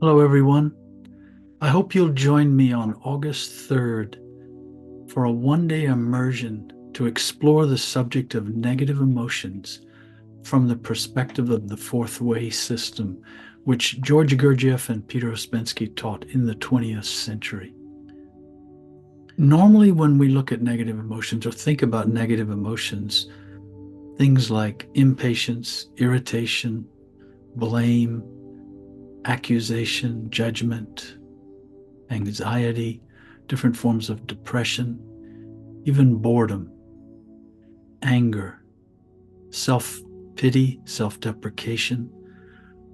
Hello, everyone. I hope you'll join me on August 3rd for a one-day immersion to explore the subject of negative emotions from the perspective of the fourth way system, which George Gurdjieff and Peter Ouspensky taught in the 20th century. Normally, when we look at negative emotions or think about negative emotions, things like impatience, irritation, blame, accusation, judgment, anxiety, different forms of depression, even boredom, anger, self pity, self deprecation,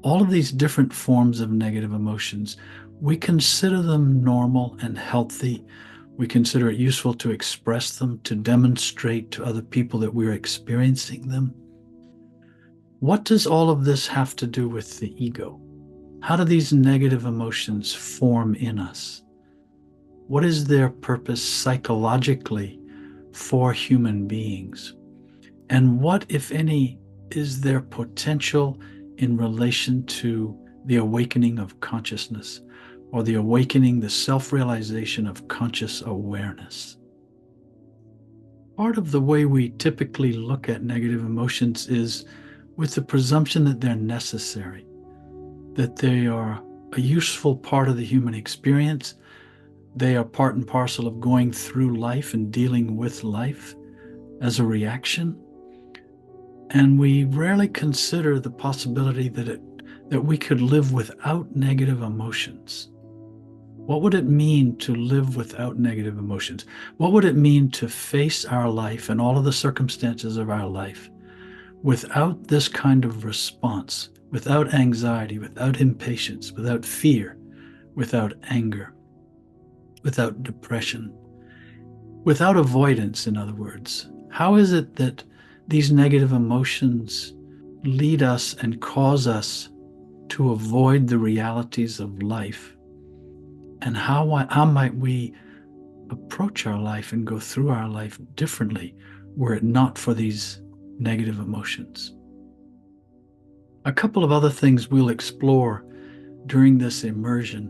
all of these different forms of negative emotions, we consider them normal and healthy. We consider it useful to express them, to demonstrate to other people that we're experiencing them. What does all of this have to do with the ego? How do these negative emotions form in us? What is their purpose psychologically for human beings? And what, if any, is their potential in relation to the awakening of consciousness or the self-realization of conscious awareness? Part of the way we typically look at negative emotions is with the presumption that they're necessary, that they are a useful part of the human experience. They are part and parcel of going through life and dealing with life as a reaction. And we rarely consider the possibility that we could live without negative emotions. What would it mean to live without negative emotions? What would it mean to face our life and all of the circumstances of our life without this kind of response, without anxiety, without impatience, without fear, without anger, without depression, without avoidance, in other words? How is it that these negative emotions lead us and cause us to avoid the realities of life? And how might we approach our life and go through our life differently were it not for these negative emotions? A couple of other things we'll explore during this immersion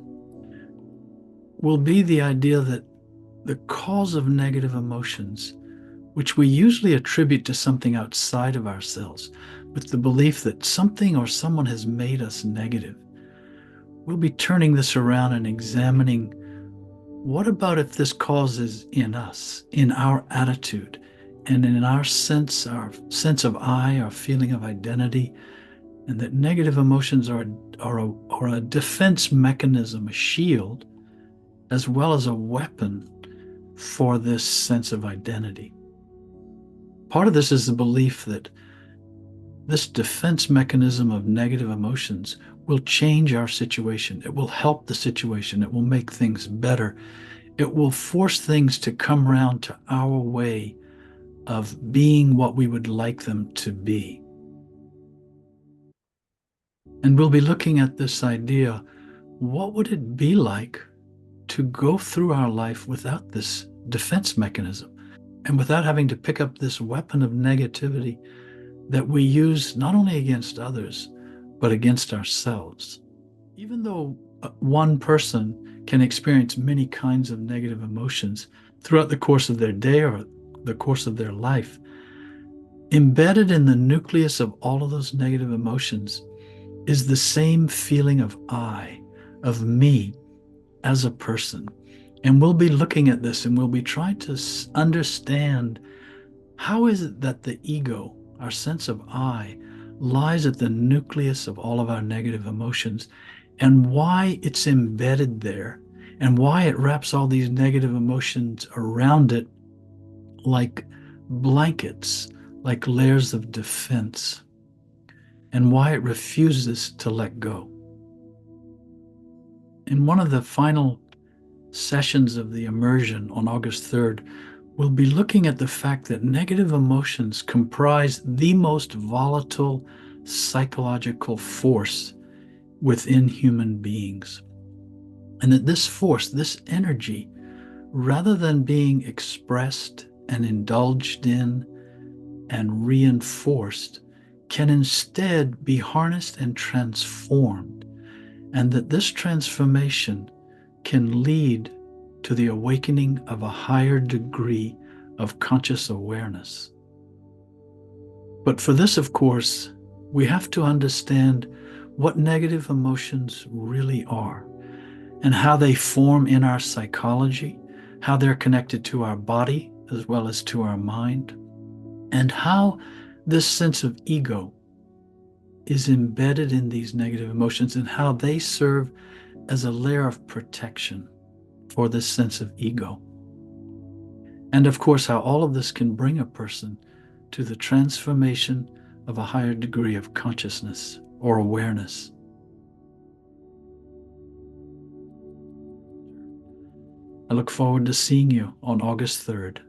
will be the idea that the cause of negative emotions, which we usually attribute to something outside of ourselves, with the belief that something or someone has made us negative, we'll be turning this around and examining what about if this cause is in us, in our attitude, and in our sense of I, our feeling of identity, and that negative emotions are a defense mechanism, a shield, as well as a weapon for this sense of identity. Part of this is the belief that this defense mechanism of negative emotions will change our situation. It will help the situation. It will make things better. It will force things to come around to our way of being what we would like them to be. And we'll be looking at this idea, what would it be like to go through our life without this defense mechanism and without having to pick up this weapon of negativity that we use not only against others, but against ourselves? Even though one person can experience many kinds of negative emotions throughout the course of their day or the course of their life, embedded in the nucleus of all of those negative emotions is the same feeling of I, of me as a person. And we'll be looking at this and we'll be trying to understand how is it that the ego, our sense of I, lies at the nucleus of all of our negative emotions, and why it's embedded there, and why it wraps all these negative emotions around it like blankets, like layers of defense, and why it refuses to let go. In one of the final sessions of the immersion on August 3rd, we'll be looking at the fact that negative emotions comprise the most volatile psychological force within human beings. And that this force, this energy, rather than being expressed and indulged in and reinforced, can instead be harnessed and transformed. and that this transformation can lead to the awakening of a higher degree of conscious awareness. But for this, of course, we have to understand what negative emotions really are and how they form in our psychology, how they're connected to our body as well as to our mind, and how this sense of ego is embedded in these negative emotions and how they serve as a layer of protection for this sense of ego. And of course, how all of this can bring a person to the transformation of a higher degree of consciousness or awareness. I look forward to seeing you on August 3rd.